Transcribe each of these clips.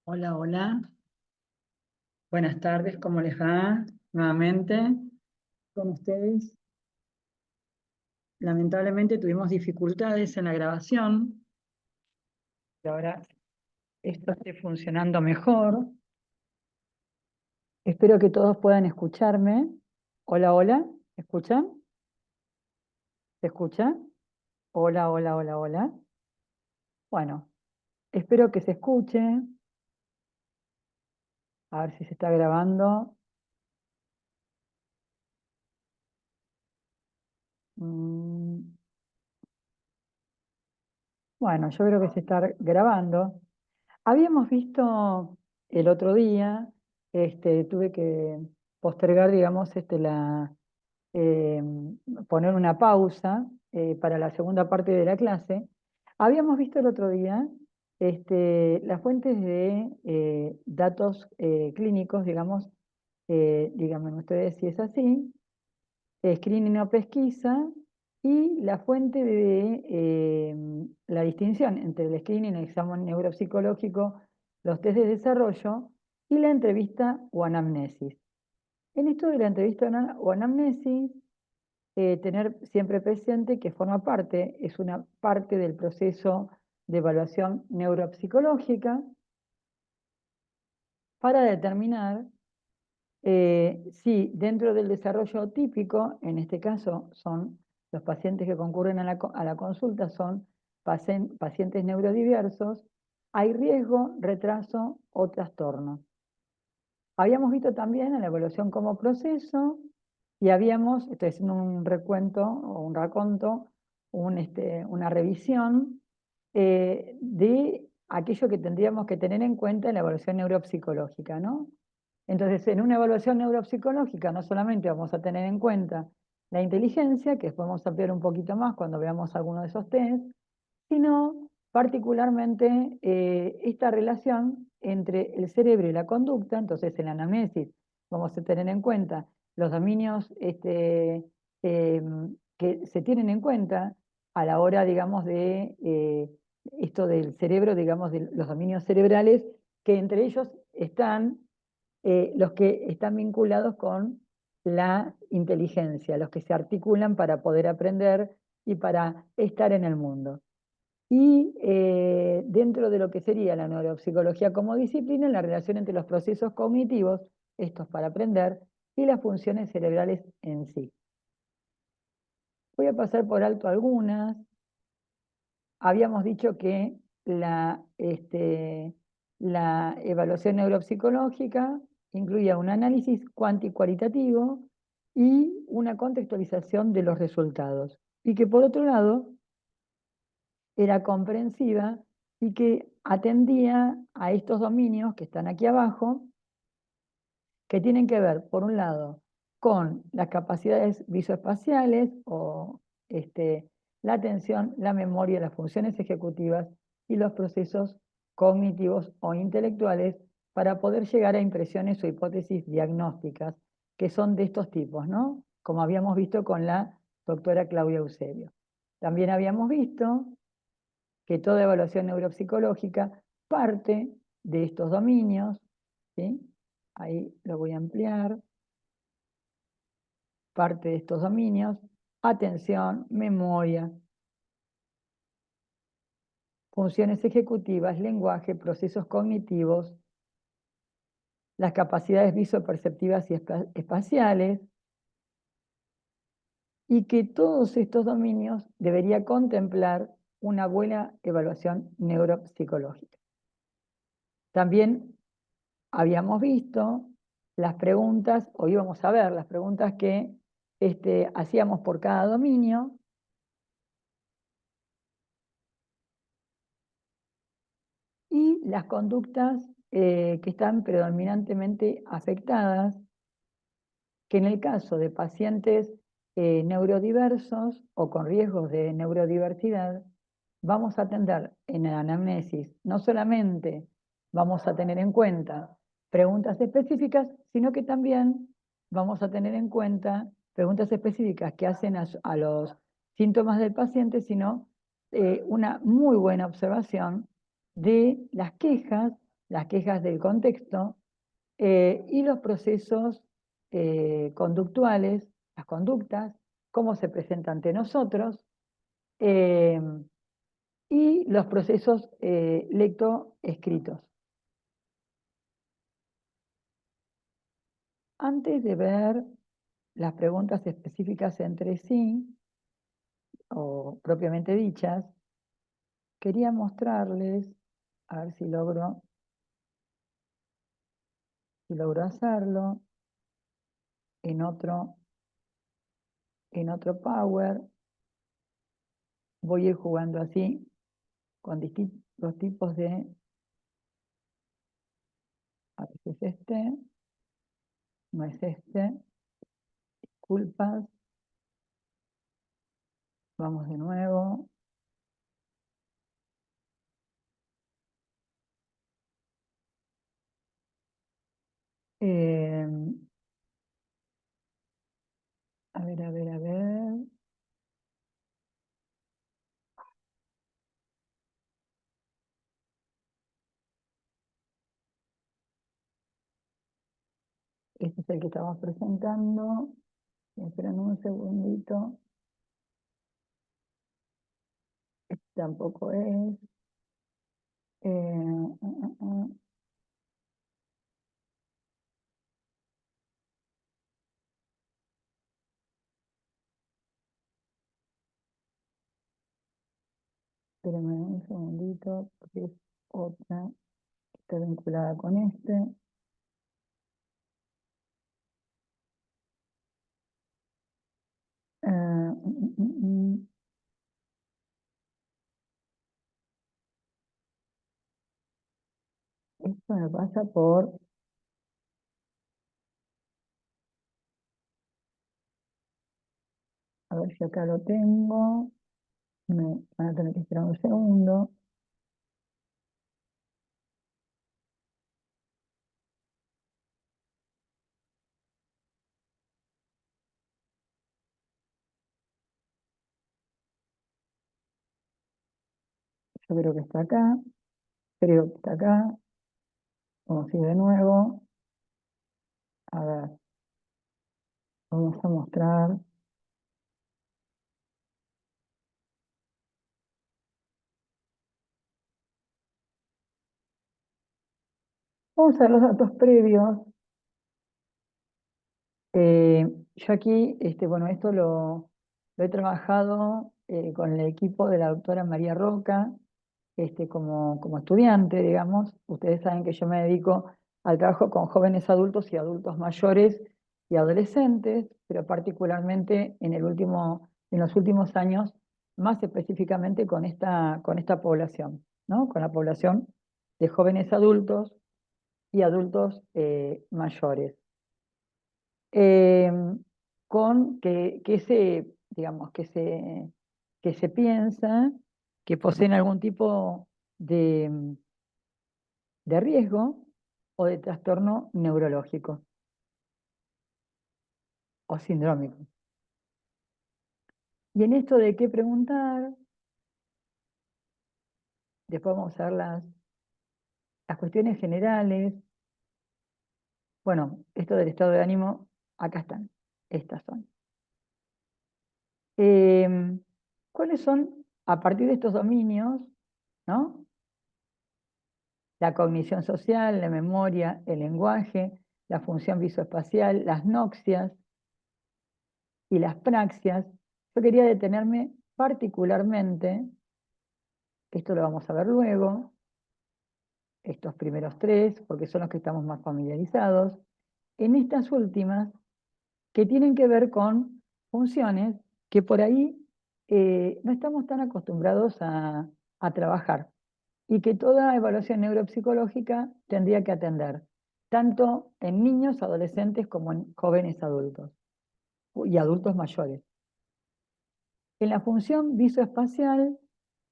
Hola, hola. Buenas tardes, ¿cómo les va? Nuevamente con ustedes. Lamentablemente tuvimos dificultades en la grabación, y ahora esto esté funcionando mejor. Espero que todos puedan escucharme. Hola, hola. ¿Me escuchan? ¿Se escucha? Hola, hola, hola, hola. Bueno, espero que se escuche. A ver si se está grabando. Mm, Bueno, yo creo que se está grabando. Habíamos visto el otro día, tuve que postergar, digamos, eh, poner una pausa para la segunda parte de la clase. Habíamos visto el otro día las fuentes de datos clínicos, digamos, díganme ustedes si es así, screening o pesquisa, y la fuente de la distinción entre el screening, el examen neuropsicológico, los test de desarrollo y la entrevista o anamnesis. En esto de la entrevista o anamnesis, tener siempre presente que forma parte, es una parte del proceso de evaluación neuropsicológica para determinar sí, dentro del desarrollo típico, en este caso son los pacientes que concurren a la consulta, son pacientes neurodiversos, hay riesgo, retraso o trastorno. Habíamos visto también en la evaluación como proceso y estoy haciendo un recuento o un raconto, una revisión de aquello que tendríamos que tener en cuenta en la evaluación neuropsicológica, ¿no? Entonces, en una evaluación neuropsicológica no solamente vamos a tener en cuenta la inteligencia, que después vamos a ampliar un poquito más cuando veamos alguno de esos test, sino particularmente esta relación entre el cerebro y la conducta. Entonces, en la anamnesis vamos a tener en cuenta los dominios eh, que se tienen en cuenta a la hora, digamos, de esto del cerebro, digamos, de los dominios cerebrales, que entre ellos están los que están vinculados con la inteligencia, los que se articulan para poder aprender y para estar en el mundo. Y dentro de lo que sería la neuropsicología como disciplina, la relación entre los procesos cognitivos, estos para aprender, y las funciones cerebrales en sí. Voy a pasar por alto algunas. Habíamos dicho que la evaluación neuropsicológica incluía un análisis cuantitativo y una contextualización de los resultados. Y que por otro lado era comprensiva y que atendía a estos dominios que están aquí abajo, que tienen que ver, por un lado, con las capacidades visoespaciales o la atención, la memoria, las funciones ejecutivas y los procesos cognitivos o intelectuales para poder llegar a impresiones o hipótesis diagnósticas que son de estos tipos, ¿no? Como habíamos visto con la doctora Claudia Eusebio. También habíamos visto que toda evaluación neuropsicológica parte de estos dominios, ¿sí? Ahí lo voy a ampliar. Parte de estos dominios: atención, memoria, funciones ejecutivas, lenguaje, procesos cognitivos, las capacidades visoperceptivas y espaciales, y que todos estos dominios debería contemplar una buena evaluación neuropsicológica. También habíamos visto las preguntas, o íbamos a ver las preguntas que hacíamos por cada dominio, y las conductas que están predominantemente afectadas, que en el caso de pacientes neurodiversos o con riesgos de neurodiversidad, vamos a atender en la anamnesis, no solamente vamos a tener en cuenta preguntas específicas, sino que también vamos a tener en cuenta preguntas específicas que hacen a los síntomas del paciente, sino una muy buena observación de las quejas las quejas del contexto, y los procesos conductuales, las conductas, cómo se presenta ante nosotros, eh, y los procesos lectoescritos. Antes de ver las preguntas específicas entre sí, o propiamente dichas, quería mostrarles, a ver si logro hacerlo, en otro Power. Voy a ir jugando así con distintos tipos de, a ver si es este, no es este, disculpas, vamos de nuevo. Eh, a ver, a ver, a ver. Este es el que estamos presentando. Esperen un segundito. Este tampoco es. Eh, uh, uh, uh. Espérenme un segundito, porque es otra que está vinculada con este. Uh, uh, uh, uh. Esto me pasa por, a ver si acá lo tengo. Me van a tener que esperar un segundo. Yo creo que está acá. Creo que está acá. Vamos a ir de nuevo. A ver, vamos a mostrar. Vamos a ver los datos previos. Yo aquí, bueno, esto lo he trabajado con el equipo de la doctora María Roca, como estudiante, digamos. Ustedes saben que yo me dedico al trabajo con jóvenes adultos y adultos mayores y adolescentes, pero particularmente en los últimos años, más específicamente con esta población, ¿no? Con la población de jóvenes adultos y adultos mayores. Eh, con digamos, que se piensa que poseen algún tipo de riesgo o de trastorno neurológico o sindrómico. Y en esto de qué preguntar, después vamos a ver las cuestiones generales. Bueno, esto del estado de ánimo, acá están, estas son. ¿Cuáles son, a partir de estos dominios, ¿no? La cognición social, la memoria, el lenguaje, la función visoespacial, las noxias y las praxias? Yo quería detenerme particularmente, esto lo vamos a ver luego, estos primeros tres, porque son los que estamos más familiarizados, en estas últimas que tienen que ver con funciones que por ahí no estamos tan acostumbrados a trabajar y que toda evaluación neuropsicológica tendría que atender, tanto en niños, adolescentes, como en jóvenes adultos y adultos mayores. En la función visoespacial,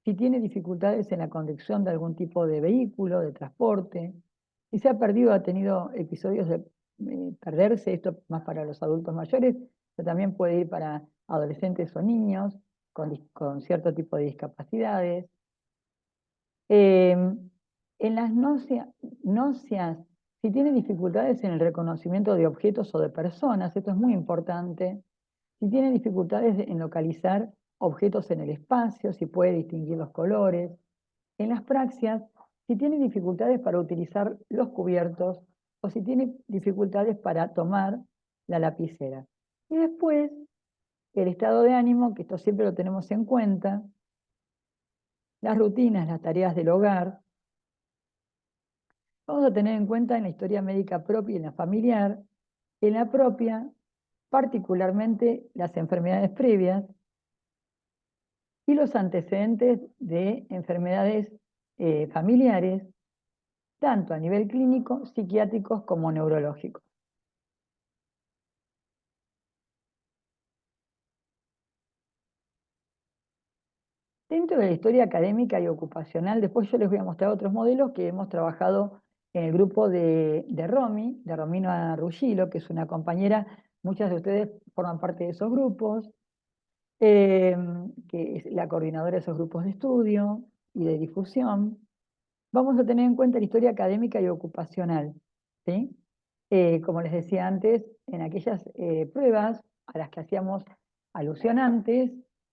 si tiene dificultades en la conducción de algún tipo de vehículo, de transporte, si se ha perdido, ha tenido episodios de perderse, esto más para los adultos mayores, pero también puede ir para adolescentes o niños con cierto tipo de discapacidades. En las náuseas, si tiene dificultades en el reconocimiento de objetos o de personas, esto es muy importante. Si tiene dificultades en localizar objetos en el espacio, si puede distinguir los colores. En las praxias, si tiene dificultades para utilizar los cubiertos o si tiene dificultades para tomar la lapicera. Y después, el estado de ánimo, que esto siempre lo tenemos en cuenta, las rutinas, las tareas del hogar. Vamos a tener en cuenta en la historia médica propia y en la familiar, en la propia, particularmente las enfermedades previas y los antecedentes de enfermedades familiares, tanto a nivel clínico, psiquiátricos como neurológicos. Dentro de la historia académica y ocupacional, después yo les voy a mostrar otros modelos que hemos trabajado en el grupo de Romy, de Romina Ruggilo, que es una compañera, muchas de ustedes forman parte de esos grupos, que es la coordinadora de esos grupos de estudio y de difusión. Vamos a tener en cuenta la historia académica y ocupacional, ¿sí? Como les decía antes, en aquellas pruebas a las que hacíamos alusión antes,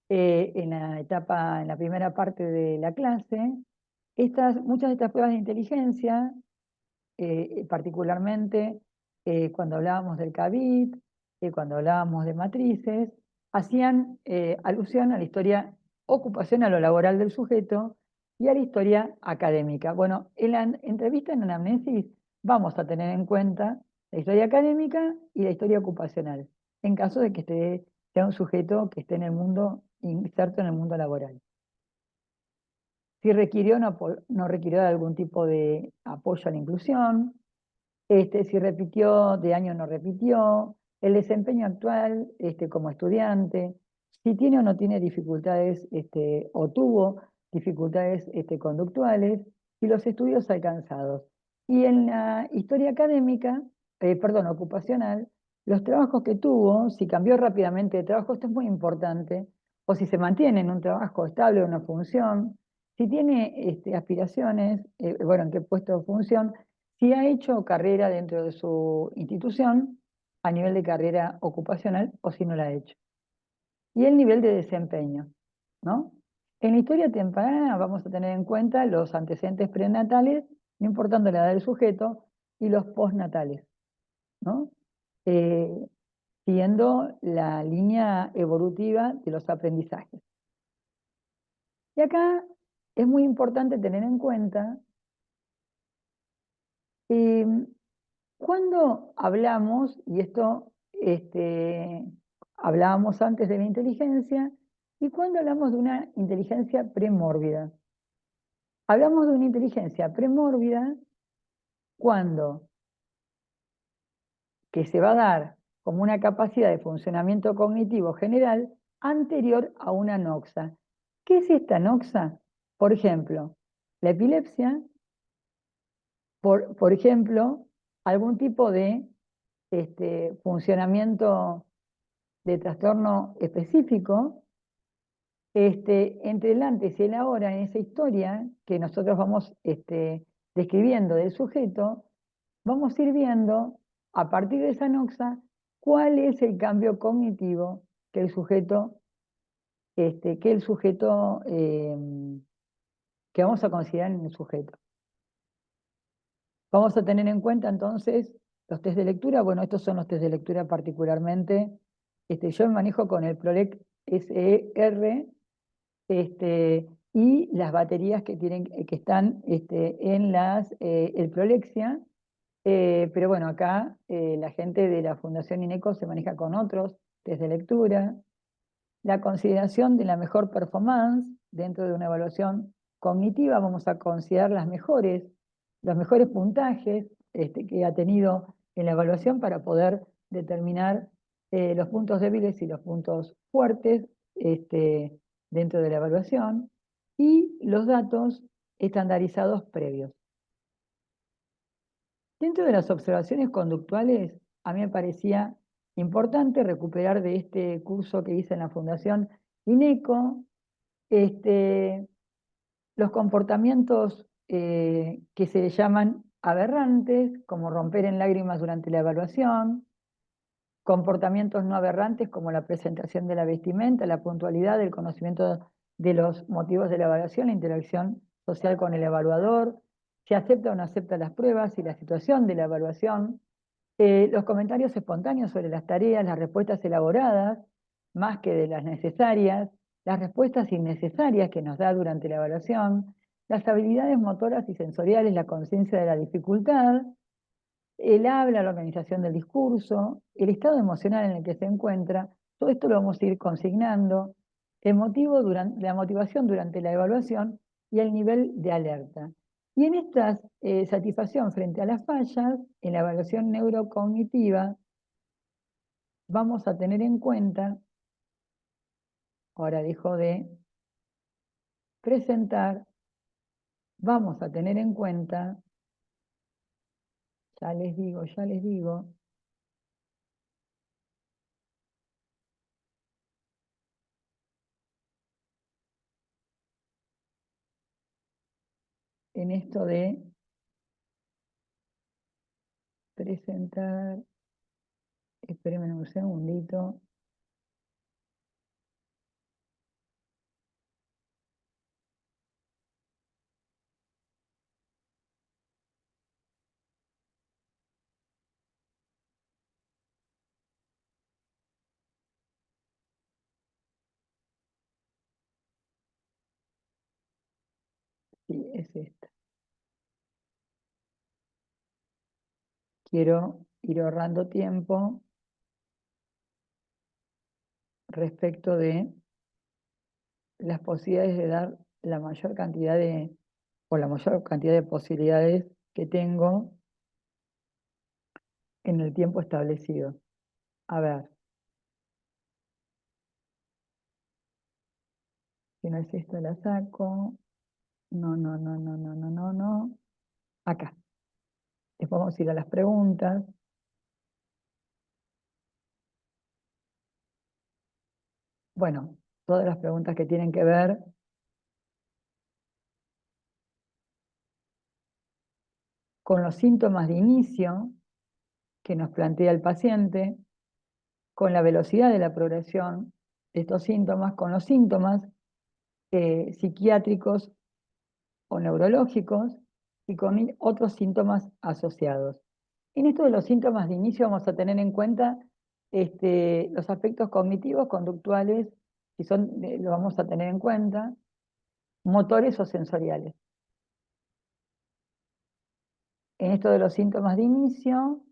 en la primera parte de la clase, muchas de estas pruebas de inteligencia, particularmente cuando hablábamos del CABIT, cuando hablábamos de matrices, hacían alusión a la historia ocupacional o laboral del sujeto y a la historia académica. Bueno, en la entrevista en anamnesis vamos a tener en cuenta la historia académica y la historia ocupacional, en caso de que sea un sujeto que esté en el mundo, inserto en el mundo laboral. Si requirió o no requirió de algún tipo de apoyo a la inclusión, si repitió de año o no repitió, el desempeño actual como estudiante, si tiene o no tiene dificultades o tuvo dificultades conductuales y los estudios alcanzados. Y en la historia académica, perdón, ocupacional, los trabajos que tuvo, si cambió rápidamente de trabajo, esto es muy importante, o si se mantiene en un trabajo estable o una función, si tiene aspiraciones, bueno, en qué puesto o función, si ha hecho carrera dentro de su institución a nivel de carrera ocupacional o si no la ha hecho. Y el nivel de desempeño, ¿no? En la historia temprana vamos a tener en cuenta los antecedentes prenatales, no importando la edad del sujeto, y los postnatales, ¿no? Siguiendo la línea evolutiva de los aprendizajes. Y acá es muy importante tener en cuenta cuando hablamos, y esto hablábamos antes de la inteligencia, y cuando hablamos de una inteligencia premórbida. Hablamos de una inteligencia premórbida cuando que se va a dar como una capacidad de funcionamiento cognitivo general anterior a una noxa. ¿Qué es esta noxa? Por ejemplo, la epilepsia, por ejemplo, algún tipo de funcionamiento de trastorno específico, entre el antes y el ahora en esa historia que nosotros vamos describiendo del sujeto, vamos a ir viendo a partir de esa noxa cuál es el cambio cognitivo que el sujeto, que vamos a considerar en el sujeto. Vamos a tener en cuenta entonces los test de lectura. Bueno, estos son los test de lectura particularmente. Yo me manejo con el PROLEC SER y las baterías que están en el Prolexia. Pero bueno, acá la gente de la Fundación INECO se maneja con otros test de lectura. La consideración de la mejor performance dentro de una evaluación cognitiva, vamos a considerar los mejores puntajes que ha tenido en la evaluación para poder determinar los puntos débiles y los puntos fuertes dentro de la evaluación y los datos estandarizados previos. Dentro de las observaciones conductuales, a mí me parecía importante recuperar de este curso que hice en la Fundación INECO los comportamientos que se llaman aberrantes, como romper en lágrimas durante la evaluación, comportamientos no aberrantes como la presentación de la vestimenta, la puntualidad, el conocimiento de los motivos de la evaluación, la interacción social con el evaluador, si acepta o no acepta las pruebas y la situación de la evaluación, los comentarios espontáneos sobre las tareas, las respuestas elaboradas, más que de las necesarias, las respuestas innecesarias que nos da durante la evaluación, las habilidades motoras y sensoriales, la conciencia de la dificultad, el habla, la organización del discurso, el estado emocional en el que se encuentra, todo esto lo vamos a ir consignando, el motivo durante, la motivación durante la evaluación y el nivel de alerta. Y en esta satisfacción frente a las fallas, en la evaluación neurocognitiva, vamos a tener en cuenta, ahora dejo de presentar, vamos a tener en cuenta, ya les digo, en esto de presentar, espérenme un segundito. Sí, es esto. Quiero ir ahorrando tiempo respecto de las posibilidades de dar la mayor cantidad o la mayor cantidad de posibilidades que tengo en el tiempo establecido. A ver, si no es esto, la saco. No, no, no, no, no, no, no, no. Acá. Después vamos a ir a las preguntas. Bueno, todas las preguntas que tienen que ver con los síntomas de inicio que nos plantea el paciente, con la velocidad de la progresión de estos síntomas, con los síntomas psiquiátricos o neurológicos y con otros síntomas asociados. En esto de los síntomas de inicio vamos a tener en cuenta los aspectos cognitivos, conductuales, si son, lo vamos a tener en cuenta, motores o sensoriales. En esto de los síntomas de inicio,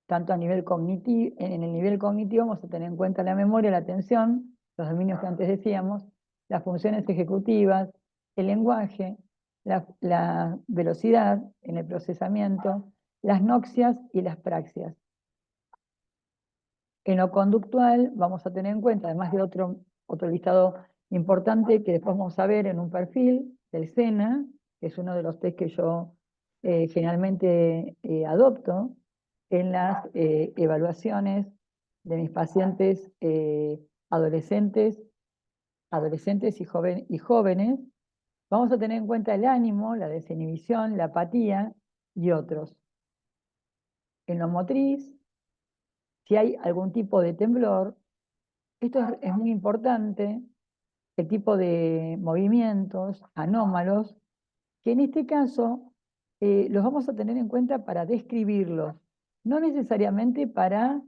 tanto a nivel cognitivo, en el nivel cognitivo vamos a tener en cuenta la memoria, la atención, los dominios que antes decíamos, las funciones ejecutivas, el lenguaje, la velocidad en el procesamiento, las noxias y las praxias. En lo conductual vamos a tener en cuenta, además de otro listado importante que después vamos a ver en un perfil del SENA, que es uno de los test que yo generalmente adopto en las evaluaciones de mis pacientes adolescentes y jóvenes. Vamos a tener en cuenta el ánimo, la desinhibición, la apatía y otros. En lo motriz, si hay algún tipo de temblor, esto es muy importante, el tipo de movimientos anómalos, que en este caso los vamos a tener en cuenta para describirlos, no necesariamente para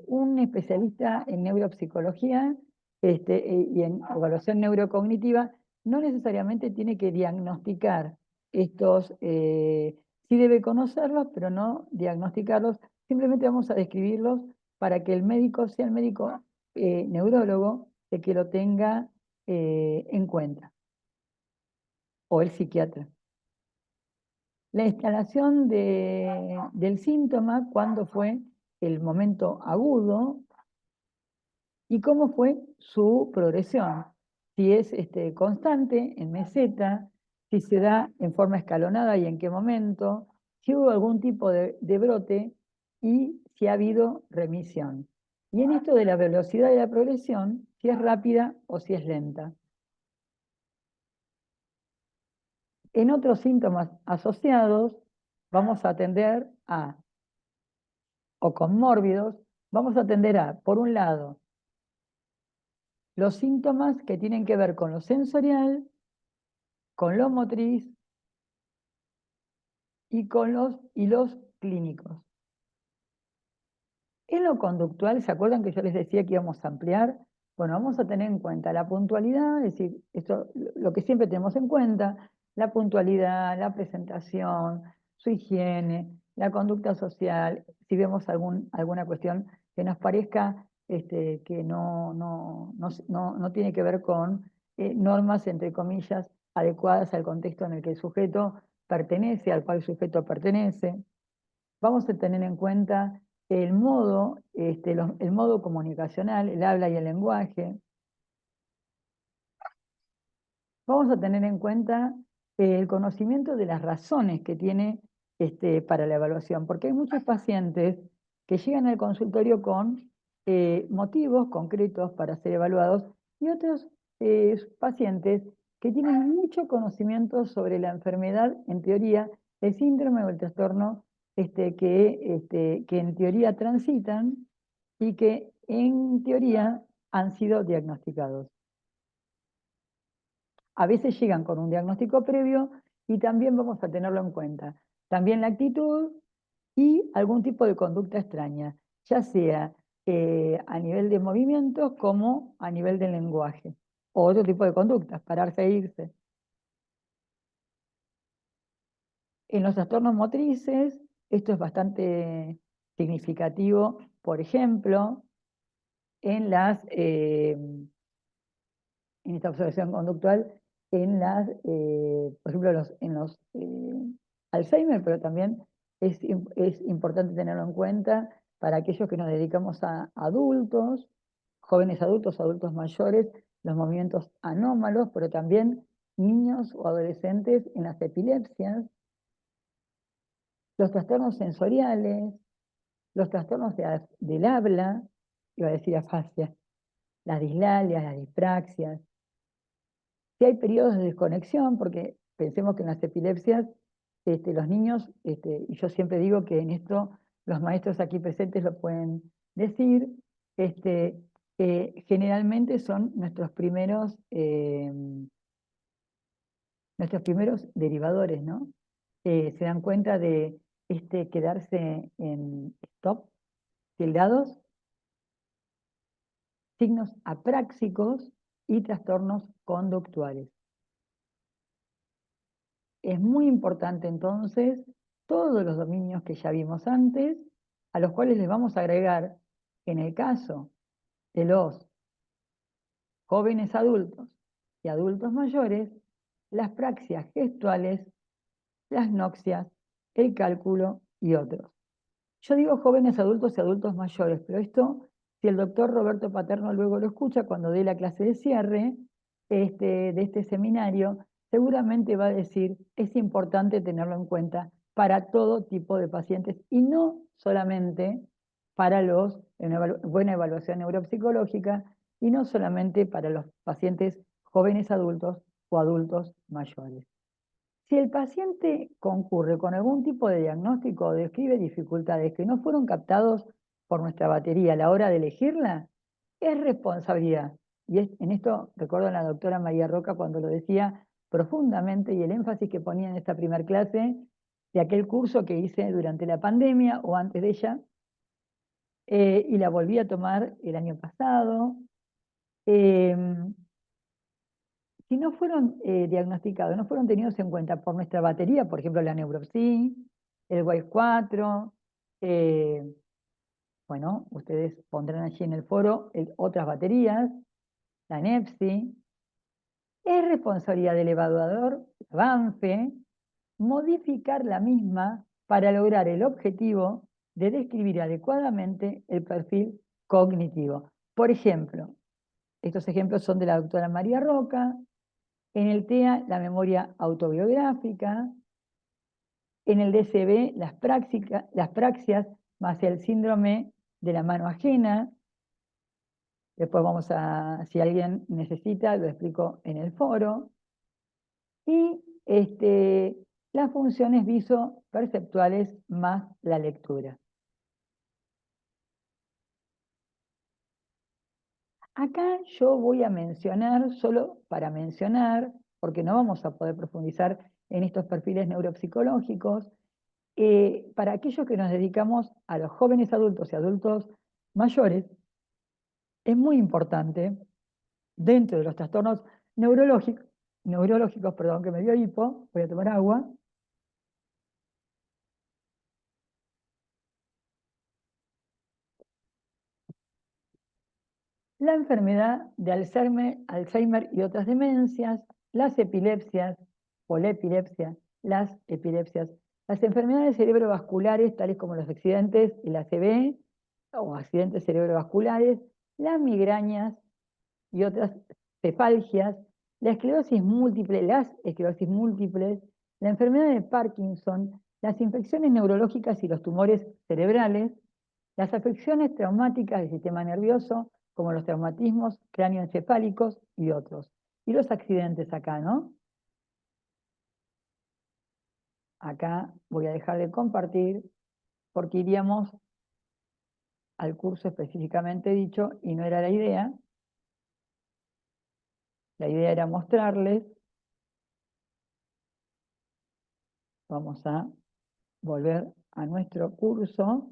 un especialista en neuropsicología y en evaluación neurocognitiva, no necesariamente tiene que diagnosticar estos, sí debe conocerlos, pero no diagnosticarlos, simplemente vamos a describirlos para que el médico sea el médico neurólogo el que lo tenga en cuenta, o el psiquiatra. La instalación del síntoma, cuándo fue el momento agudo y cómo fue su progresión. Si es constante, en meseta, si se da en forma escalonada y en qué momento, si hubo algún tipo de brote y si ha habido remisión. Y en esto de la velocidad de la progresión, si es rápida o si es lenta. En otros síntomas asociados, vamos a atender a, o comórbidos, vamos a atender a, por un lado, los síntomas que tienen que ver con lo sensorial, con lo motriz y con los clínicos. En lo conductual, ¿se acuerdan que yo les decía que íbamos a ampliar? Bueno, vamos a tener en cuenta la puntualidad, es decir, esto, lo que siempre tenemos en cuenta, la puntualidad, la presentación, su higiene, la conducta social, si vemos alguna cuestión que nos parezca que no tiene que ver con normas, entre comillas, adecuadas al contexto en el que el sujeto pertenece, al cual el sujeto pertenece. Vamos a tener en cuenta el modo comunicacional, el habla y el lenguaje. Vamos a tener en cuenta el conocimiento de las razones que tiene para la evaluación, porque hay muchos pacientes que llegan al consultorio con motivos concretos para ser evaluados y otros pacientes que tienen mucho conocimiento sobre la enfermedad, en teoría, el síndrome o el trastorno que en teoría transitan y que en teoría han sido diagnosticados. A veces llegan con un diagnóstico previo y también vamos a tenerlo en cuenta. También la actitud y algún tipo de conducta extraña, ya sea a nivel de movimientos como a nivel de lenguaje. O otro tipo de conductas, pararse e irse. En los trastornos motrices, esto es bastante significativo, por ejemplo, en en esta observación conductual, por ejemplo, en los Alzheimer, pero también es importante tenerlo en cuenta para aquellos que nos dedicamos a adultos, jóvenes adultos, adultos mayores, los movimientos anómalos, pero también niños o adolescentes en las epilepsias, los trastornos sensoriales, los trastornos del habla, iba a decir afasia, las dislalias, las dispraxias. Si hay periodos de desconexión, porque pensemos que en las epilepsias los niños, y yo siempre digo que en esto los maestros aquí presentes lo pueden decir, generalmente son nuestros primeros derivadores, ¿no? Se dan cuenta de quedarse en stop, tildados, signos apráxicos y trastornos conductuales. Es muy importante entonces todos los dominios que ya vimos antes, a los cuales les vamos a agregar, en el caso de los jóvenes adultos y adultos mayores, las praxias gestuales, las noxias, el cálculo y otros. Yo digo jóvenes adultos y adultos mayores, pero esto, si el doctor Roberto Paterno luego lo escucha cuando dé la clase de cierre de este seminario, seguramente va a decir, es importante tenerlo en cuenta para todo tipo de pacientes y no solamente para una buena evaluación neuropsicológica y no solamente para los pacientes jóvenes adultos o adultos mayores. Si el paciente concurre con algún tipo de diagnóstico o describe dificultades que no fueron captados por nuestra batería a la hora de elegirla, es responsabilidad. Y en esto recuerdo a la doctora María Roca cuando lo decía profundamente y el énfasis que ponía en esta primera clase de aquel curso que hice durante la pandemia o antes de ella, y la volví a tomar el año pasado. Si no fueron diagnosticados, no fueron tenidos en cuenta por nuestra batería, por ejemplo, la Neuropsy, el WISE-4, bueno, ustedes pondrán allí en el foro otras baterías, la NEPSI, es responsabilidad del evaluador, Banfe, modificar la misma para lograr el objetivo de describir adecuadamente el perfil cognitivo. Por ejemplo, estos ejemplos son de la doctora María Roca. En el TEA, la memoria autobiográfica. En el DCB, las praxias más el síndrome de la mano ajena. Después si alguien necesita, lo explico en el foro. Y este, las funciones visoperceptuales más la lectura. Acá yo voy a mencionar, solo para mencionar, porque no vamos a poder profundizar en estos perfiles neuropsicológicos, para aquellos que nos dedicamos a los jóvenes adultos y adultos mayores, es muy importante, dentro de los trastornos neurológicos, perdón, que me dio hipo, voy a tomar agua. La enfermedad de Alzheimer y otras demencias, las epilepsias, polepilepsia, las epilepsias, las enfermedades cerebrovasculares, tales como los accidentes, el ACV o accidentes cerebrovasculares, las migrañas y otras cefalgias, las esclerosis múltiples, la enfermedad de Parkinson, las infecciones neurológicas y los tumores cerebrales, las afecciones traumáticas del sistema nervioso, como los traumatismos cráneoencefálicos y otros. Y los accidentes acá, ¿no? Acá voy a dejar de compartir porque iríamos al curso específicamente dicho y no era la idea. La idea era mostrarles. Vamos a volver a nuestro curso.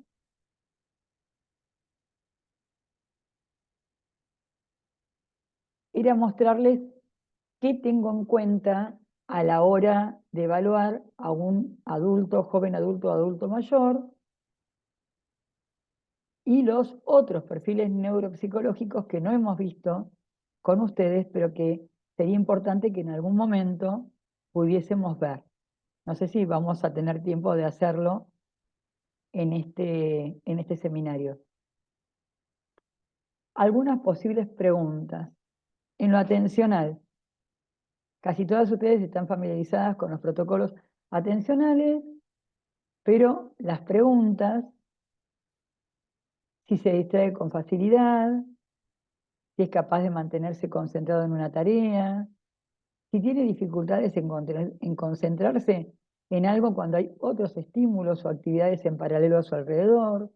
Era mostrarles qué tengo en cuenta a la hora de evaluar a un adulto, joven adulto, adulto mayor, y los otros perfiles neuropsicológicos que no hemos visto con ustedes, pero que sería importante que en algún momento pudiésemos ver. No sé si vamos a tener tiempo de hacerlo en este seminario. Algunas posibles preguntas. En lo atencional, casi todas ustedes están familiarizadas con los protocolos atencionales, pero las preguntas, si se distrae con facilidad, si es capaz de mantenerse concentrado en una tarea, si tiene dificultades en concentrarse en algo cuando hay otros estímulos o actividades en paralelo a su alrededor,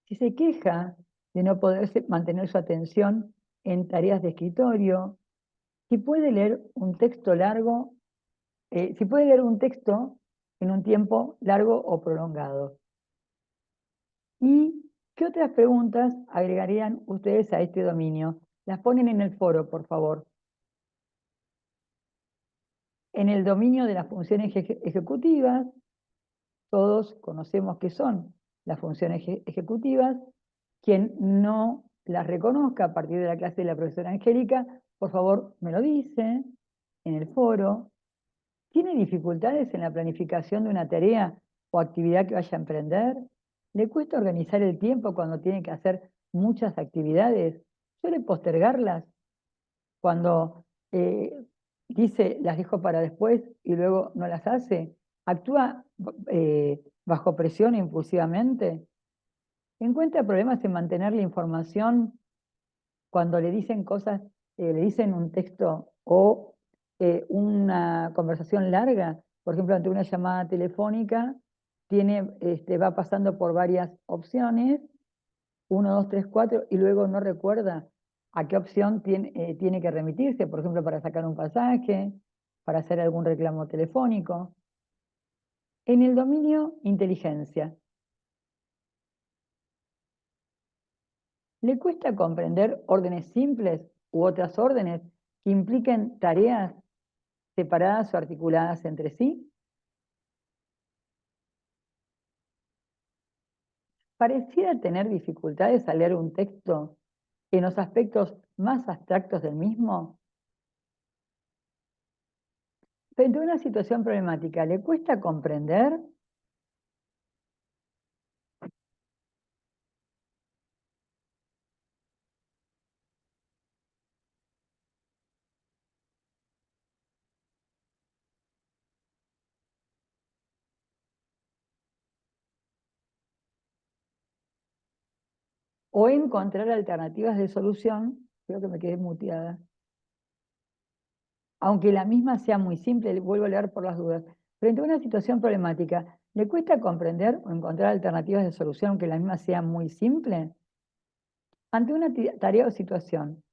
si se queja de no poder mantener su atención en tareas de escritorio, si puede leer un texto largo, si puede leer un texto en un tiempo largo o prolongado. ¿Y qué otras preguntas agregarían ustedes a este dominio? Las ponen en el foro, por favor. En el dominio de las funciones ejecutivas, todos conocemos qué son las funciones ejecutivas. Quien no las reconozca a partir de la clase de la profesora Angélica, por favor me lo dice en el foro. ¿Tiene dificultades en la planificación de una tarea o actividad que vaya a emprender? ¿Le cuesta organizar el tiempo cuando tiene que hacer muchas actividades? ¿Suele postergarlas cuando dice las dejo para después y luego no las hace? ¿Actúa bajo presión impulsivamente? ¿Encuentra problemas en mantener la información cuando le dicen cosas, le dicen un texto o una conversación larga? Por ejemplo, ante una llamada telefónica, va pasando por varias opciones, 1, 2, 3, 4, y luego no recuerda a qué opción tiene que remitirse, por ejemplo, para sacar un pasaje, para hacer algún reclamo telefónico. En el dominio inteligencia, ¿le cuesta comprender órdenes simples u otras órdenes que impliquen tareas separadas o articuladas entre sí? Pareciera tener dificultades al leer un texto en los aspectos más abstractos del mismo. Frente a una situación problemática, ¿le cuesta comprender? ¿O encontrar alternativas de solución? Creo que me quedé muteada. aunque la misma sea muy simple, vuelvo a leer por las dudas, frente a una situación problemática, ¿le cuesta comprender o encontrar alternativas de solución aunque la misma sea muy simple? Ante una tarea o situación,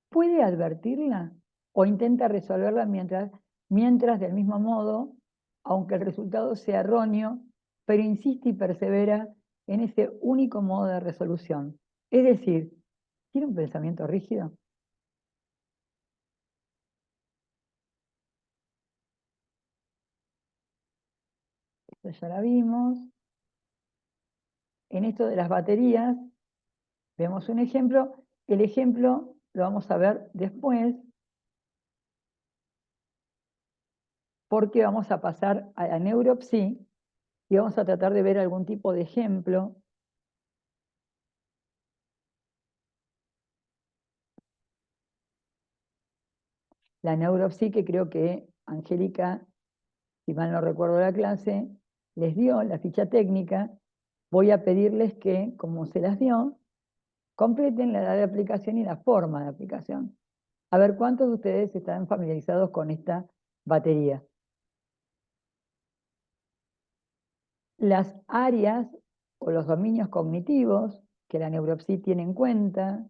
¿puede advertirla o intenta resolverla mientras del mismo modo, aunque el resultado sea erróneo, pero insiste y persevera en ese único modo de resolución? Es decir, ¿tiene un pensamiento rígido? Esto ya la vimos. En esto de las baterías, vemos un ejemplo. El ejemplo lo vamos a ver después, porque vamos a pasar a la neuropsi y vamos a tratar de ver algún tipo de ejemplo. La neuropsi, que creo que Angélica, si mal no recuerdo la clase, les dio la ficha técnica. Voy a pedirles que, como se las dio, completen la edad de aplicación y la forma de aplicación. A ver, ¿cuántos de ustedes están familiarizados con esta batería? Las áreas o los dominios cognitivos que la neuropsi tiene en cuenta: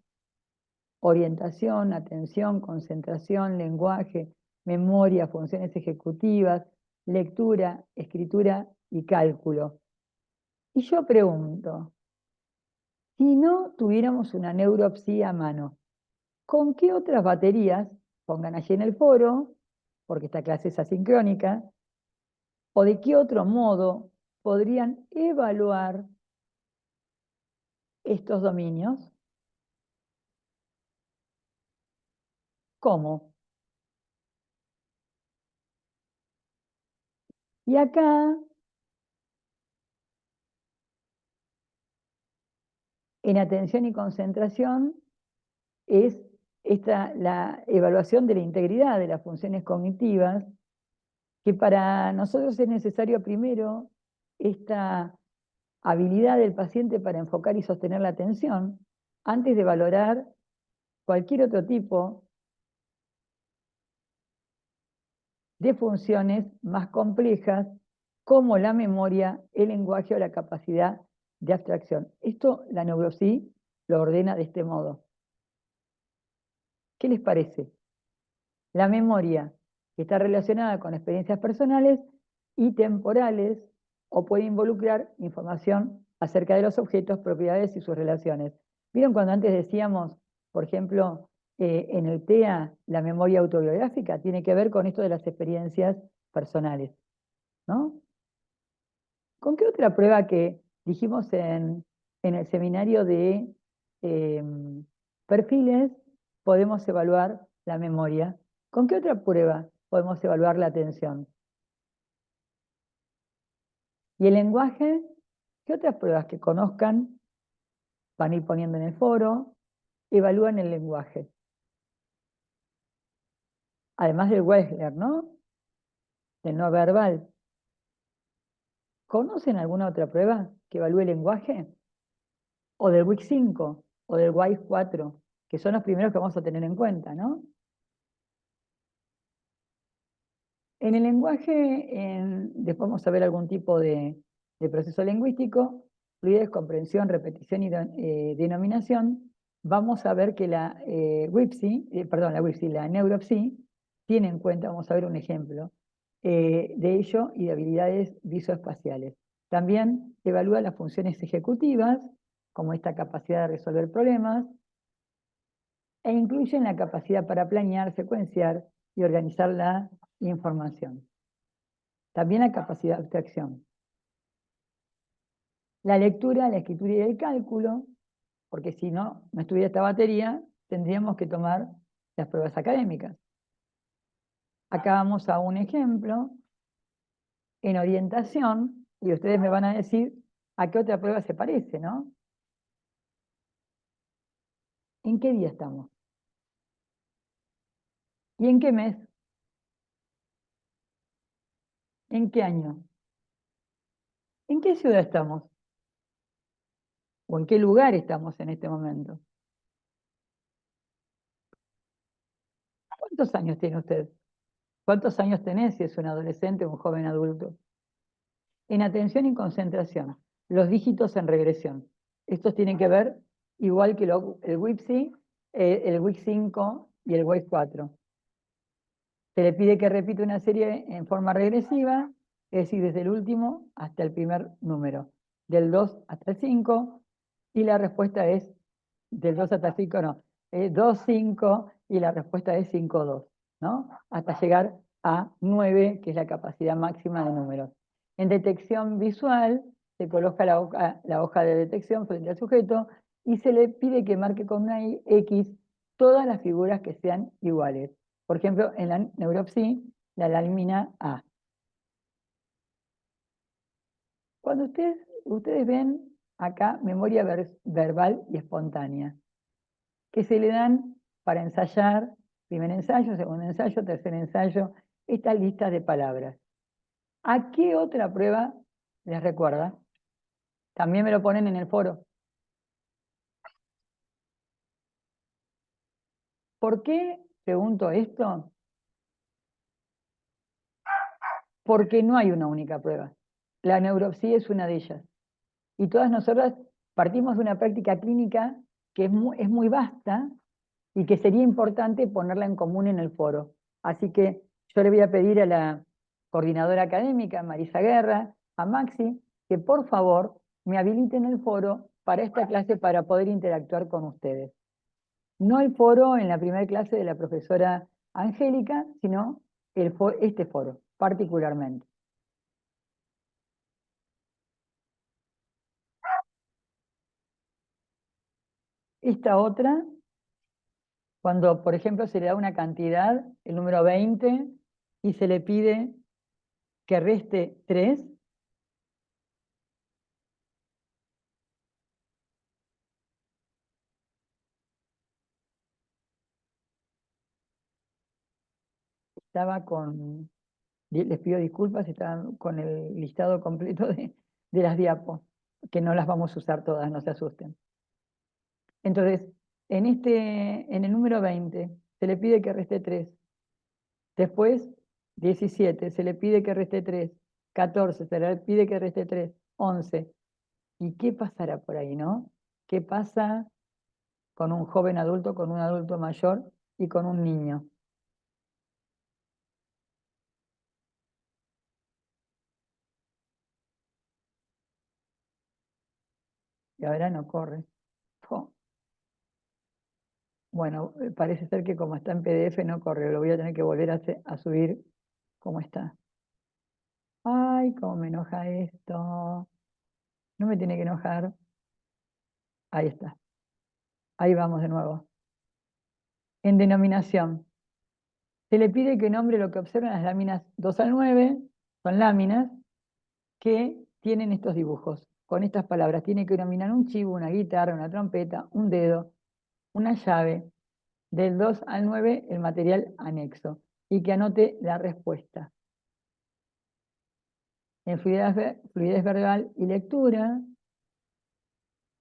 orientación, atención, concentración, lenguaje, memoria, funciones ejecutivas, lectura, escritura y cálculo. Y yo pregunto, si no tuviéramos una neuropsi a mano, ¿con qué otras baterías, pongan allí en el foro, porque esta clase es asincrónica, o de qué otro modo podrían evaluar estos dominios? ¿Cómo? Y acá, en atención y concentración, es la evaluación de la integridad de las funciones cognitivas, que para nosotros es necesario primero esta habilidad del paciente para enfocar y sostener la atención, antes de valorar cualquier otro tipo de funciones más complejas, como la memoria, el lenguaje o la capacidad de abstracción. Esto la neuropsi lo ordena de este modo. ¿Qué les parece? La memoria, que está relacionada con experiencias personales y temporales, o puede involucrar información acerca de los objetos, propiedades y sus relaciones. ¿Vieron cuando antes decíamos, por ejemplo, en el TEA, la memoria autobiográfica tiene que ver con esto de las experiencias personales, ¿no? ¿Con qué otra prueba que dijimos en el seminario de perfiles podemos evaluar la memoria? ¿Con qué otra prueba podemos evaluar la atención? ¿Y el lenguaje? ¿Qué otras pruebas que conozcan van a ir poniendo en el foro? Evalúan el lenguaje. Además del Wechsler, ¿no? Del no verbal. ¿Conocen alguna otra prueba que evalúe el lenguaje? O del WIC 5 o del WIC 4, que son los primeros que vamos a tener en cuenta, ¿no? En el lenguaje, después vamos a ver algún tipo de proceso lingüístico, fluidez, comprensión, repetición y denominación. Vamos a ver que la la neuropsi, tiene en cuenta, vamos a ver un ejemplo de ello y de habilidades visoespaciales. También evalúa las funciones ejecutivas, como esta capacidad de resolver problemas, e incluyen la capacidad para planear, secuenciar y organizar la información. También la capacidad de abstracción. La lectura, la escritura y el cálculo, porque si no, no estuviera esta batería, tendríamos que tomar las pruebas académicas. Acá vamos a un ejemplo en orientación, y ustedes me van a decir a qué otra prueba se parece, ¿no? ¿En qué día estamos? ¿Y en qué mes? ¿En qué año? ¿En qué ciudad estamos? ¿O en qué lugar estamos en este momento? ¿Cuántos años tiene usted? ¿Cuántos años tenés si es un adolescente o un joven adulto? En atención y concentración, los dígitos en regresión. Estos tienen que ver igual que el WIPSI, el WIC 5 y el WIC 4. Se le pide que repita una serie en forma regresiva, es decir, desde el último hasta el primer número, del 2 hasta el 5, y la respuesta es, del 2 hasta el 5 no, 2, 5, y la respuesta es 5, 2, ¿no? Hasta llegar a 9, que es la capacidad máxima de números. En detección visual, se coloca la hoja de detección frente al sujeto y se le pide que marque con una X todas las figuras que sean iguales. Por ejemplo, en la neuropsi, la lámina A. Cuando ustedes ven acá memoria verbal y espontánea, que se le dan para ensayar, primer ensayo, segundo ensayo, tercer ensayo, estas listas de palabras. ¿A qué otra prueba les recuerda? También me lo ponen en el foro. ¿Por qué pregunto esto? Porque no hay una única prueba. La neuropsi es una de ellas. Y todas nosotras partimos de una práctica clínica que es muy vasta y que sería importante ponerla en común en el foro. Así que yo le voy a pedir a la coordinadora académica, Marisa Guerra, a Maxi, que por favor me habiliten el foro para esta clase para poder interactuar con ustedes. No el foro en la primera clase de la profesora Angélica, sino este foro, particularmente. Esta otra, cuando por ejemplo se le da una cantidad, el número 20, y se le pide que reste 3, estaba con, les pido disculpas, estaba con el listado completo de las diapos, que no las vamos a usar todas, no se asusten. Entonces, en el número 20 se le pide que reste 3. Después, 17, se le pide que reste 3. 14, se le pide que reste 3. 11. ¿Y qué pasará por ahí, no? ¿Qué pasa con un joven adulto, con un adulto mayor y con un niño? Y ahora no corre. Oh. Bueno, parece ser que como está en PDF no corre, lo voy a tener que volver a subir como está. Ay, cómo me enoja esto. No me tiene que enojar. Ahí está. Ahí vamos de nuevo. En denominación. Se le pide que nombre lo que observan las láminas 2 al 9. Son láminas que tienen estos dibujos. Con estas palabras tiene que denominar un chivo, una guitarra, una trompeta, un dedo, una llave. Del 2 al 9 el material anexo. Y que anote la respuesta. En fluidez verbal y lectura,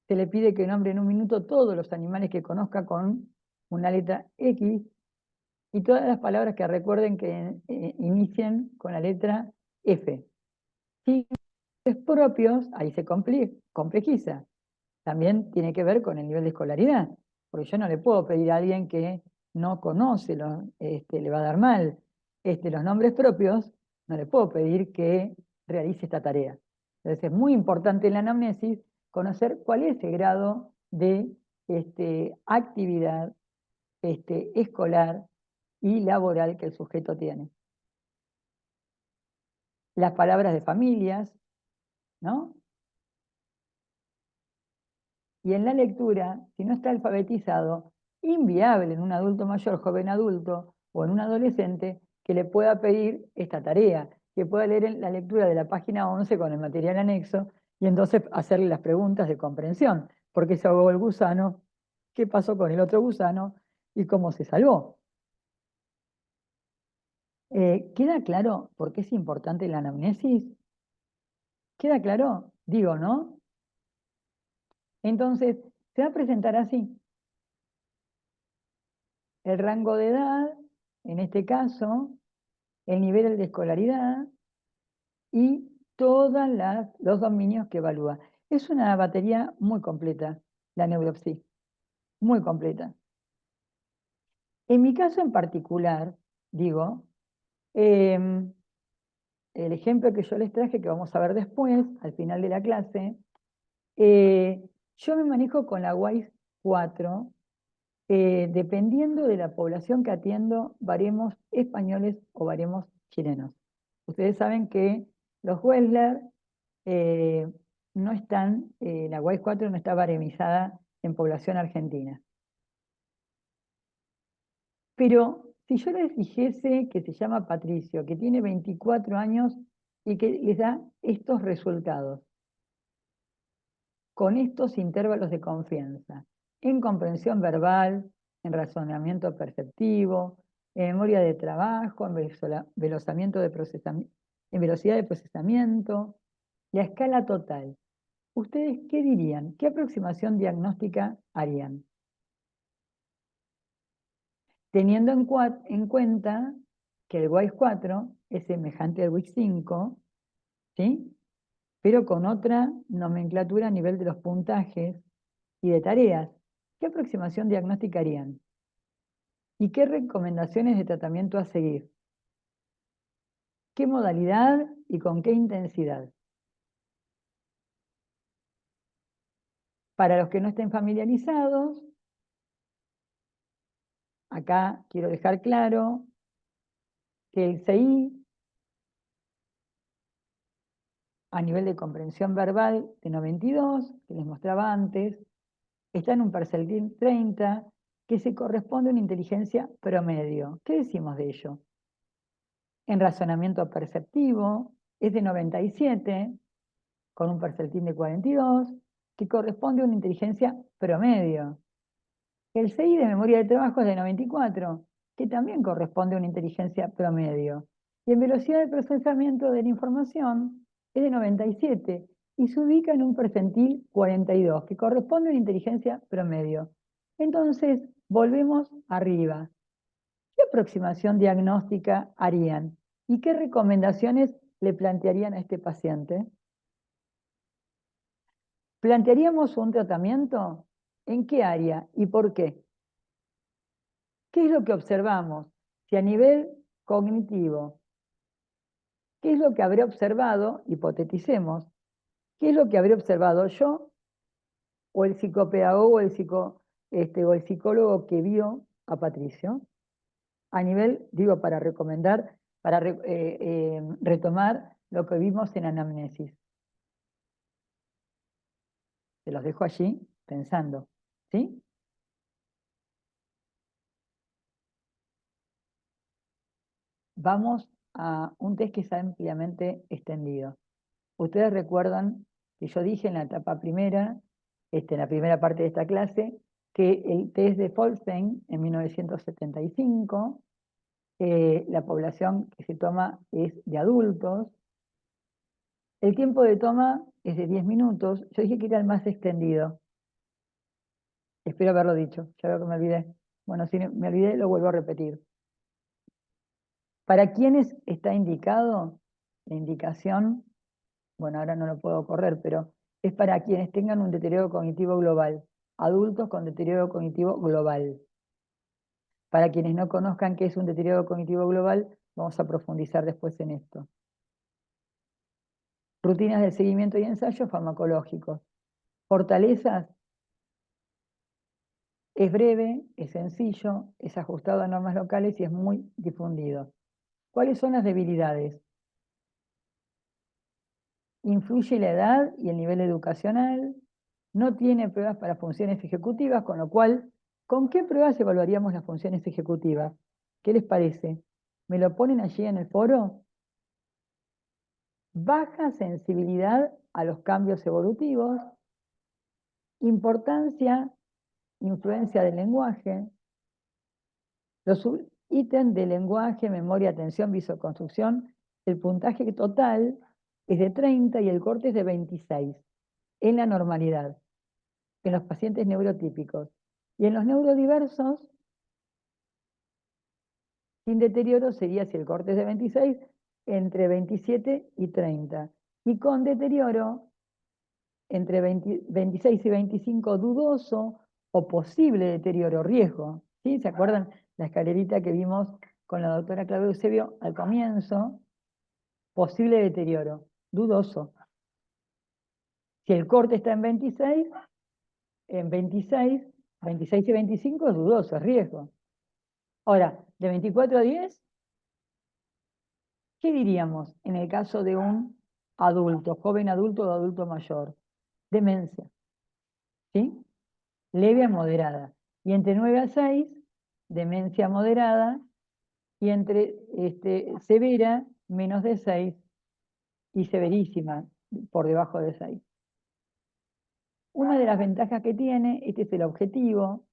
se le pide que nombre en un minuto todos los animales que conozca con una letra X y todas las palabras que recuerden que inicien con la letra F. Si nombres propios, ahí se complejiza. También tiene que ver con el nivel de escolaridad, porque yo no le puedo pedir a alguien que no conoce, le va a dar mal. Los nombres propios, no le puedo pedir que realice esta tarea. Entonces es muy importante en la anamnesis conocer cuál es el grado de actividad escolar y laboral que el sujeto tiene. Las palabras de familias, ¿no? Y en la lectura, si no está alfabetizado, inviable en un adulto mayor, joven adulto o en un adolescente que le pueda pedir esta tarea, que pueda leer la lectura de la página 11 con el material anexo y entonces hacerle las preguntas de comprensión. ¿Por qué se ahogó el gusano? ¿Qué pasó con el otro gusano? ¿Y cómo se salvó? ¿Queda claro por qué es importante la anamnesis? ¿Queda claro? Digo, ¿no? Entonces, se va a presentar así. El rango de edad, en este caso, el nivel de escolaridad y todos los dominios que evalúa. Es una batería muy completa, la Neuropsy, muy completa. En mi caso en particular, digo, el ejemplo que yo les traje, que vamos a ver después, al final de la clase, yo me manejo con la WISE 4, dependiendo de la población que atiendo, varemos españoles o varemos chilenos. Ustedes saben que los Wessler no están, la WISE 4 no está baremizada en población argentina. Pero si yo les dijese que se llama Patricio, que tiene 24 años y que les da estos resultados, con estos intervalos de confianza, en comprensión verbal, en razonamiento perceptivo, en memoria de trabajo, en en velocidad de procesamiento, la escala total. ¿Ustedes qué dirían? ¿Qué aproximación diagnóstica harían? Teniendo en cuenta que el WISE 4 es semejante al WISE 5, ¿sí? Pero con otra nomenclatura a nivel de los puntajes y de tareas. ¿Qué aproximación diagnóstica harían? ¿Y qué recomendaciones de tratamiento a seguir? ¿Qué modalidad y con qué intensidad? Para los que no estén familiarizados, acá quiero dejar claro que el CI, a nivel de comprensión verbal de 92, que les mostraba antes, está en un percentil 30, que se corresponde a una inteligencia promedio. ¿Qué decimos de ello? En razonamiento perceptivo es de 97, con un percentil de 42, que corresponde a una inteligencia promedio. El CI de memoria de trabajo es de 94, que también corresponde a una inteligencia promedio. Y en velocidad de procesamiento de la información es de 97 y se ubica en un percentil 42, que corresponde a una inteligencia promedio. Entonces, volvemos arriba. ¿Qué aproximación diagnóstica harían? ¿Y qué recomendaciones le plantearían a este paciente? ¿Plantearíamos un tratamiento? ¿En qué área y por qué? ¿Qué es lo que observamos? Si a nivel cognitivo, ¿qué es lo que habré observado? Hipoteticemos. ¿Qué es lo que habré observado yo o el psicopedagogo o el psicólogo que vio a Patricio? A nivel, digo, para recomendar, para retomar lo que vimos en anamnesis. Se los dejo allí pensando, ¿sí? Vamos a un test que está ampliamente extendido. Ustedes recuerdan que yo dije en la etapa primera, en la primera parte de esta clase, que el test de Folstein en 1975, la población que se toma es de adultos, el tiempo de toma es de 10 minutos, yo dije que era el más extendido, espero haberlo dicho, ya veo que me olvidé. Bueno, si me olvidé lo vuelvo a repetir. ¿Para quiénes está indicado? La indicación, bueno, ahora no lo puedo correr, pero es para quienes tengan un deterioro cognitivo global, adultos con deterioro cognitivo global. Para quienes no conozcan qué es un deterioro cognitivo global, vamos a profundizar después en esto. Rutinas de seguimiento y ensayos farmacológicos. Fortalezas, es breve, es sencillo, es ajustado a normas locales y es muy difundido. ¿Cuáles son las debilidades? Influye la edad y el nivel educacional, no tiene pruebas para funciones ejecutivas, con lo cual, ¿con qué pruebas evaluaríamos las funciones ejecutivas? ¿Qué les parece? ¿Me lo ponen allí en el foro? Baja sensibilidad a los cambios evolutivos, importancia, influencia del lenguaje, los ítems de lenguaje, memoria, atención, visoconstrucción, el puntaje total es de 30 y el corte es de 26, en la normalidad, en los pacientes neurotípicos. Y en los neurodiversos, Sin deterioro sería, si el corte es de 26, entre 27 y 30. Y con deterioro, entre 26 y 25, dudoso o posible deterioro, riesgo. ¿Sí? ¿Se acuerdan la escalerita que vimos con la doctora Claudia Eusebio al comienzo? Posible deterioro, dudoso. Si el corte está en 26, en 26 y 25 es dudoso, es riesgo. Ahora, de 24 a 10, ¿qué diríamos en el caso de un adulto, joven adulto o adulto mayor? Demencia, ¿sí? Leve a moderada. Y entre 9 a 6, demencia moderada, y entre severa, menos de 6, y severísima, por debajo de 6. Una de las ventajas que tiene, este es el objetivo,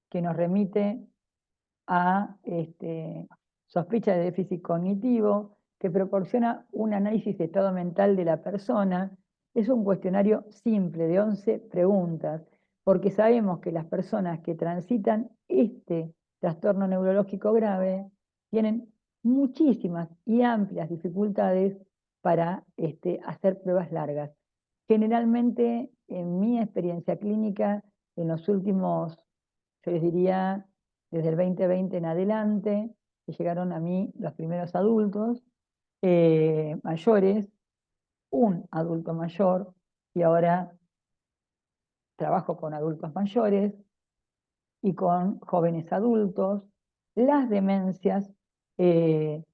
que nos remite a sospecha de déficit cognitivo, que proporciona un análisis de estado mental de la persona. Es un cuestionario simple de 11 preguntas, porque sabemos que las personas que transitan este trastorno neurológico grave tienen muchísimas y amplias dificultades para hacer pruebas largas. Generalmente, en mi experiencia clínica, en los últimos, yo les diría, desde el 2020 en adelante, que llegaron a mí los primeros adultos mayores, un adulto mayor, y ahora trabajo con adultos mayores y con jóvenes adultos. Las demencias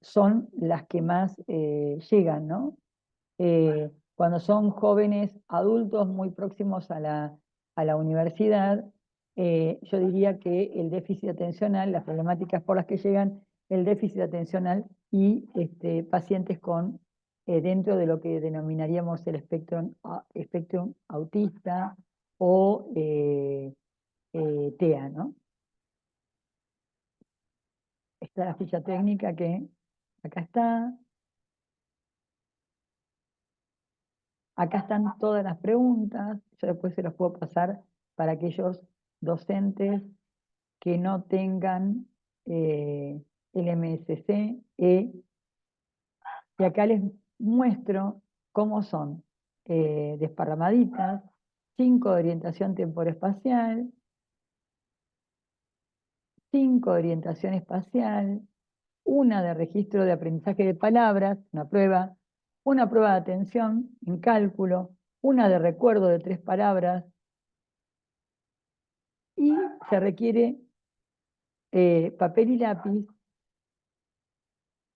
son las que más llegan, ¿no? Cuando son jóvenes adultos muy próximos a la universidad, yo diría que el déficit atencional, las problemáticas por las que llegan, el déficit atencional y pacientes con, dentro de lo que denominaríamos el espectro autista o TEA, ¿no? Está la ficha técnica que acá está. Acá están todas las preguntas, yo después se los puedo pasar para aquellos docentes que no tengan el MSC, y acá les muestro cómo son desparramaditas, 5 de orientación temporoespacial, 5 de orientación espacial, una de registro de aprendizaje de palabras, una prueba de atención en cálculo, una de recuerdo de 3 palabras, y se requiere papel y lápiz,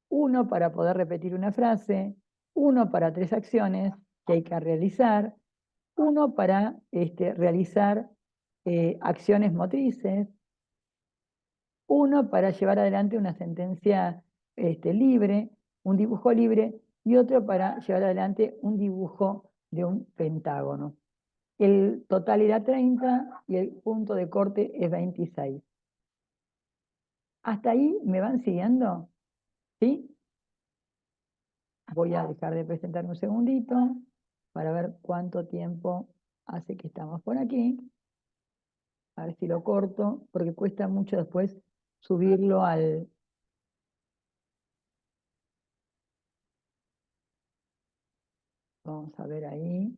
uno para poder repetir una frase, uno para 3 acciones que hay que realizar, uno para realizar acciones motrices, uno para llevar adelante una sentencia libre, un dibujo libre, y otro para llevar adelante un dibujo de un pentágono. El total era 30 y el punto de corte es 26. ¿Hasta ahí me van siguiendo? ¿Sí? Voy a dejar de presentar un segundito para ver cuánto tiempo hace que estamos por aquí. A ver si lo corto, porque cuesta mucho después subirlo al... Vamos a ver ahí.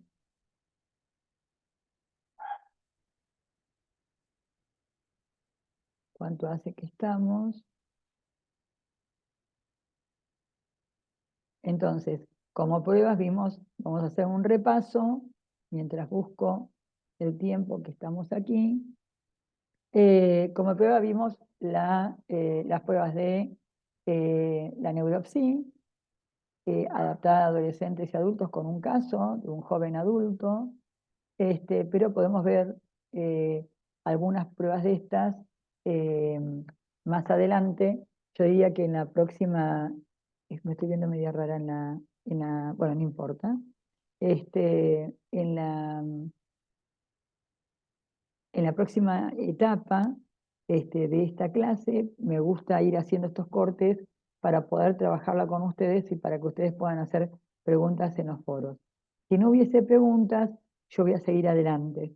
¿Cuánto hace que estamos? Entonces, como pruebas vimos, vamos a hacer un repaso mientras busco el tiempo que estamos aquí. Como prueba vimos las pruebas de la neuropsi, adaptada a adolescentes y adultos con un caso de un joven adulto, pero podemos ver algunas pruebas de estas eh, más adelante. Yo diría que en la próxima, me estoy viendo media rara bueno, no importa. En la próxima etapa de esta clase, me gusta ir haciendo estos cortes para poder trabajarla con ustedes y para que ustedes puedan hacer preguntas en los foros. Si no hubiese preguntas, yo voy a seguir adelante.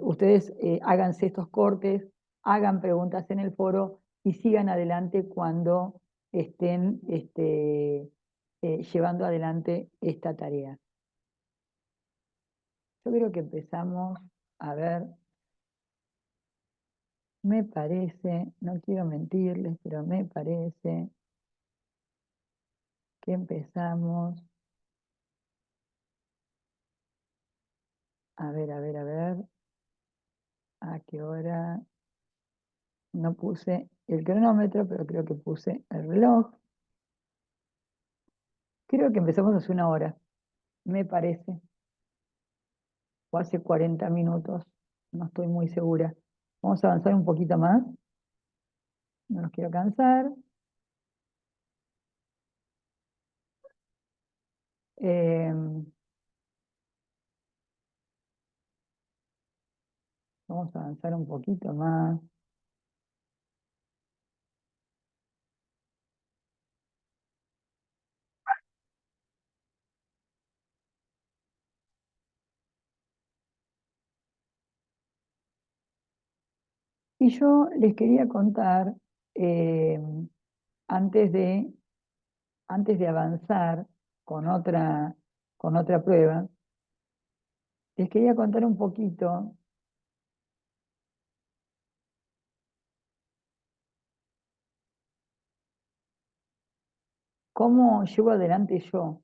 Ustedes háganse estos cortes hagan preguntas en el foro y sigan adelante cuando estén llevando adelante esta tarea. Yo creo que empezamos a ver, me parece, no quiero mentirles, pero me parece que empezamos, a ver, a qué hora, no puse el cronómetro, pero creo que puse el reloj. Creo que empezamos hace una hora, me parece, o hace 40 minutos, no estoy muy segura. Vamos a avanzar un poquito más, no los quiero cansar. Eh, Vamos a avanzar un poquito más. Y yo les quería contar, eh, antes de, antes de avanzar con otra prueba, les quería contar un poquito cómo llevo adelante yo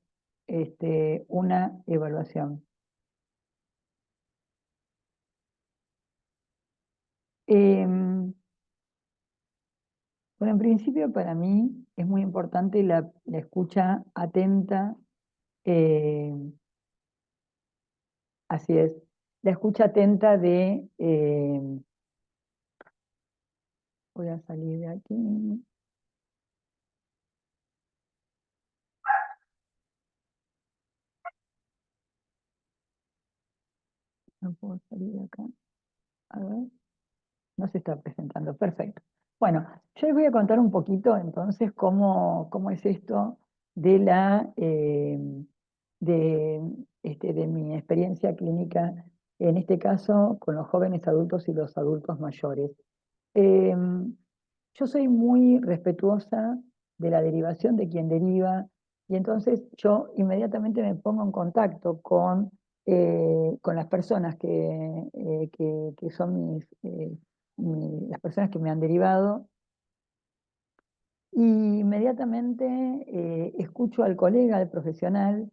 una evaluación. Em, bueno, en principio para mí es muy importante la escucha atenta, eh, así es, la escucha atenta voy a salir de aquí, no puedo salir de acá, a ver. No se está presentando, perfecto. Bueno, yo les voy a contar un poquito entonces cómo es esto de de, de mi experiencia clínica, en este caso con los jóvenes adultos y los adultos mayores. Eh, yo soy muy respetuosa de la derivación de quien deriva y entonces yo inmediatamente me pongo en contacto con las personas que son las personas que me han derivado y inmediatamente escucho al colega, al profesional,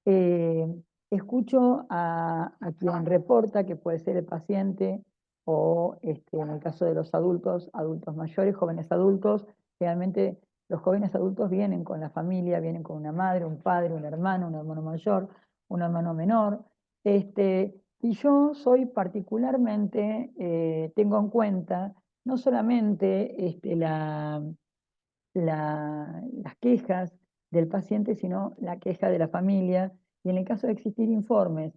eh, escucho a quien reporta, que puede ser el paciente, o en el caso de los adultos, adultos mayores, jóvenes adultos, realmente los jóvenes adultos vienen con la familia, vienen con una madre, un padre, un hermano mayor, un hermano menor. Y yo soy particularmente, tengo en cuenta no solamente las quejas del paciente, sino la queja de la familia. Y en el caso de existir informes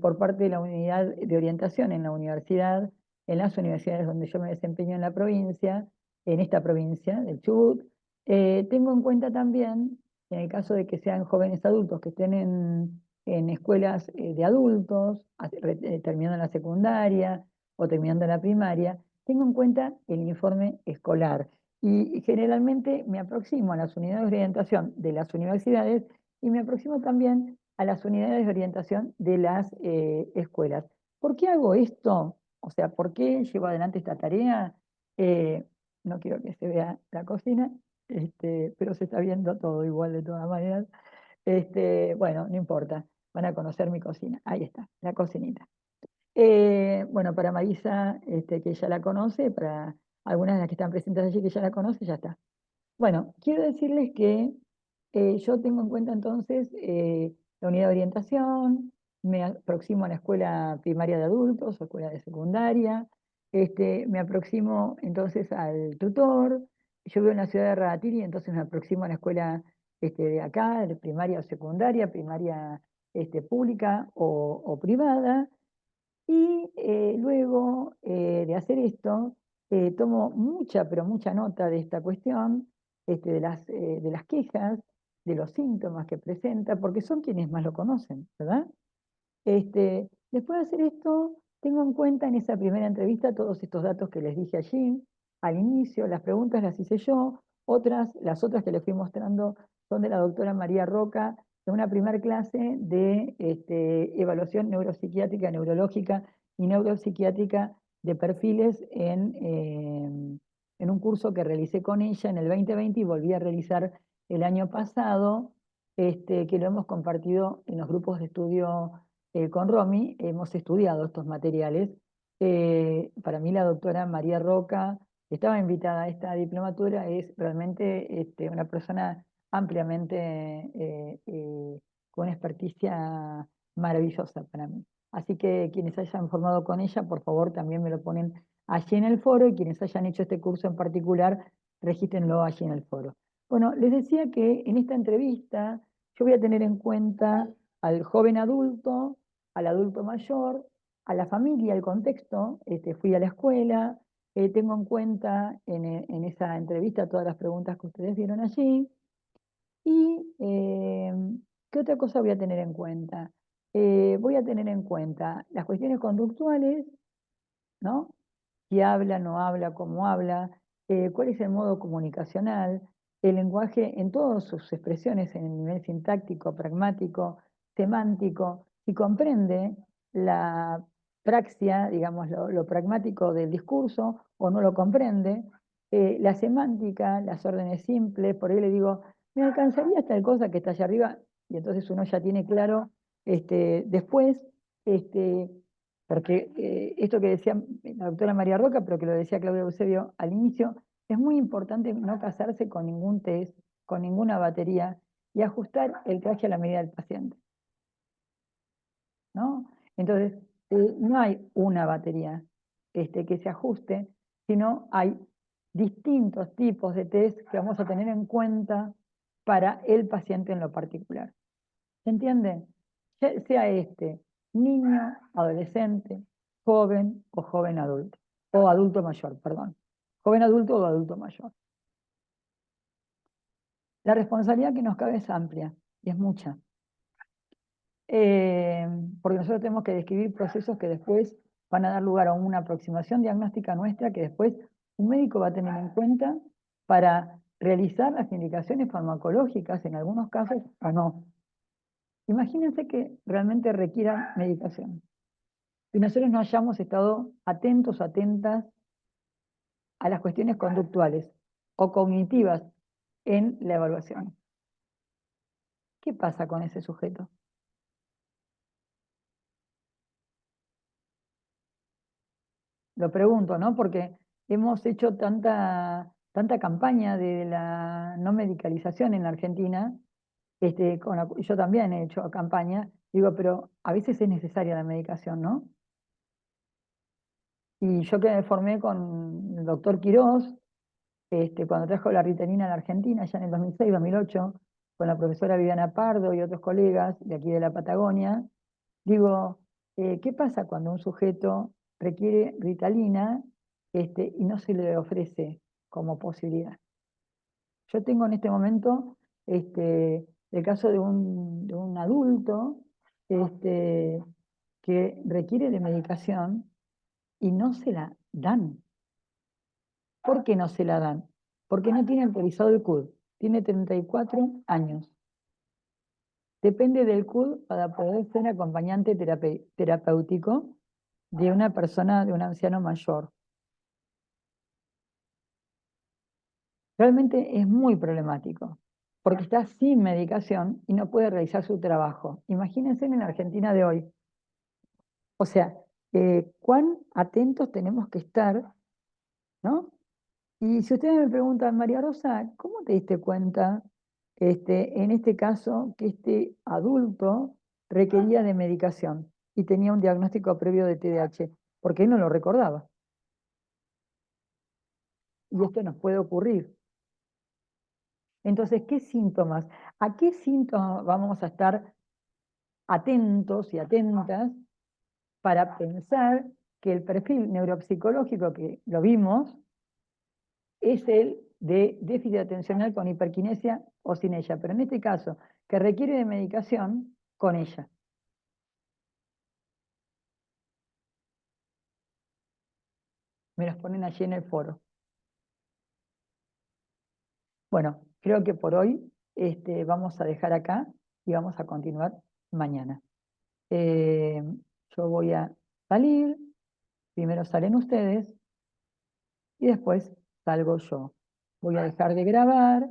por parte de la unidad de orientación en la universidad, en las universidades donde yo me desempeño en la provincia, en esta provincia del Chubut, tengo en cuenta también, en el caso de que sean jóvenes adultos que estén en escuelas de adultos, terminando la secundaria o terminando la primaria, tengo en cuenta el informe escolar. Y generalmente me aproximo a las unidades de orientación de las universidades y me aproximo también a las unidades de orientación de las escuelas. ¿Por qué hago esto? O sea, ¿por qué llevo adelante esta tarea? Eh, no quiero que se vea la cocina, pero se está viendo todo igual de todas maneras. Bueno, no importa, van a conocer mi cocina. Ahí está, la cocinita. Bueno, para Marisa, que ya la conoce, para algunas de las que están presentes allí que ya la conoce, ya está. Bueno, quiero decirles que yo tengo en cuenta entonces la unidad de orientación, me aproximo a la escuela primaria de adultos o escuela de secundaria, me aproximo entonces al tutor, yo vivo en la ciudad de Radatiri, entonces me aproximo a la escuela de acá, de primaria o secundaria, primaria pública o privada, y luego de hacer esto, tomo mucha, pero mucha nota de esta cuestión, de las quejas, de los síntomas que presenta, porque son quienes más lo conocen, ¿verdad? Después de hacer esto, Tengo en cuenta en esa primera entrevista todos estos datos que les dije allí, al inicio, las preguntas las hice yo, las otras que les fui mostrando son de la doctora María Roca, de una primera clase de evaluación neuropsiquiátrica, neurológica y neuropsiquiátrica de perfiles en un curso que realicé con ella en el 2020 y volví a realizar el año pasado, que lo hemos compartido en los grupos de estudio con Romy. Hemos estudiado estos materiales. Para mí la doctora María Roca estaba invitada a esta diplomatura, es realmente una persona ampliamente con experticia maravillosa para mí. Así que quienes hayan formado con ella, por favor, también me lo ponen allí en el foro, y quienes hayan hecho este curso en particular, regístrenlo allí en el foro. Bueno, les decía que en esta entrevista yo voy a tener en cuenta al joven adulto, al adulto mayor, a la familia, al contexto. Fui a la escuela, tengo en cuenta en esa entrevista todas las preguntas que ustedes vieron allí. Y, ¿qué otra cosa voy a tener en cuenta? Voy a tener en cuenta las cuestiones conductuales, ¿no? Si habla, no habla, cómo habla, cuál es el modo comunicacional, el lenguaje en todas sus expresiones, en el nivel sintáctico, pragmático, semántico, si comprende la praxia, digamos, lo pragmático del discurso o no lo comprende, la semántica, las órdenes simples. Por ahí le digo, me alcanzaría tal cosa que está allá arriba, y entonces uno ya tiene claro después, este, porque esto que decía la doctora María Roca, pero que lo decía Claudia Eusebio al inicio, es muy importante no casarse con ningún test, con ninguna batería, y ajustar el traje a la medida del paciente, ¿no? Entonces, no hay una batería que se ajuste, sino hay distintos tipos de test que vamos a tener en cuenta para el paciente en lo particular. ¿Se entiende? Sea niño, adolescente, joven o joven adulto, o adulto mayor, perdón. Joven adulto o adulto mayor. La responsabilidad que nos cabe es amplia y es mucha. Porque nosotros tenemos que describir procesos que después van a dar lugar a una aproximación diagnóstica nuestra que después un médico va a tener en cuenta para realizar las indicaciones farmacológicas en algunos casos o no. Imagínense que realmente requieran medicación y nosotros no hayamos estado atentos, atentas a las cuestiones conductuales o cognitivas en la evaluación. ¿Qué pasa con ese sujeto? Lo pregunto, ¿no? Porque hemos hecho tanta campaña de la no medicalización en la Argentina, yo también he hecho campaña, digo, pero a veces es necesaria la medicación, ¿no? Y yo que me formé con el doctor Quirós, cuando trajo la Ritalina a la Argentina, ya en el 2006, 2008, con la profesora Viviana Pardo y otros colegas de aquí de la Patagonia, digo, ¿qué pasa cuando un sujeto requiere Ritalina y no se le ofrece como posibilidad? Yo tengo en este momento el caso de un adulto que requiere de medicación y no se la dan. ¿Por qué no se la dan? Porque no tiene autorizado el CUD. Tiene 34 años. Depende del CUD para poder ser acompañante terapéutico de una persona, de un anciano mayor. Realmente es muy problemático, porque está sin medicación y no puede realizar su trabajo. Imagínense en la Argentina de hoy. O sea, cuán atentos tenemos que estar, ¿no? Y si ustedes me preguntan, María Rosa, ¿cómo te diste cuenta, en este caso, que este adulto requería de medicación y tenía un diagnóstico previo de TDAH? Porque él no lo recordaba. Y esto nos puede ocurrir. Entonces, ¿qué síntomas? ¿A qué síntomas vamos a estar atentos y atentas para pensar que el perfil neuropsicológico que lo vimos es el de déficit atencional con hiperquinesia o sin ella? Pero en este caso, que requiere de medicación con ella. Me los ponen allí en el foro. Bueno, creo que por hoy vamos a dejar acá y vamos a continuar mañana. Eh, yo voy a salir, primero salen ustedes y después salgo yo. Voy a dejar de grabar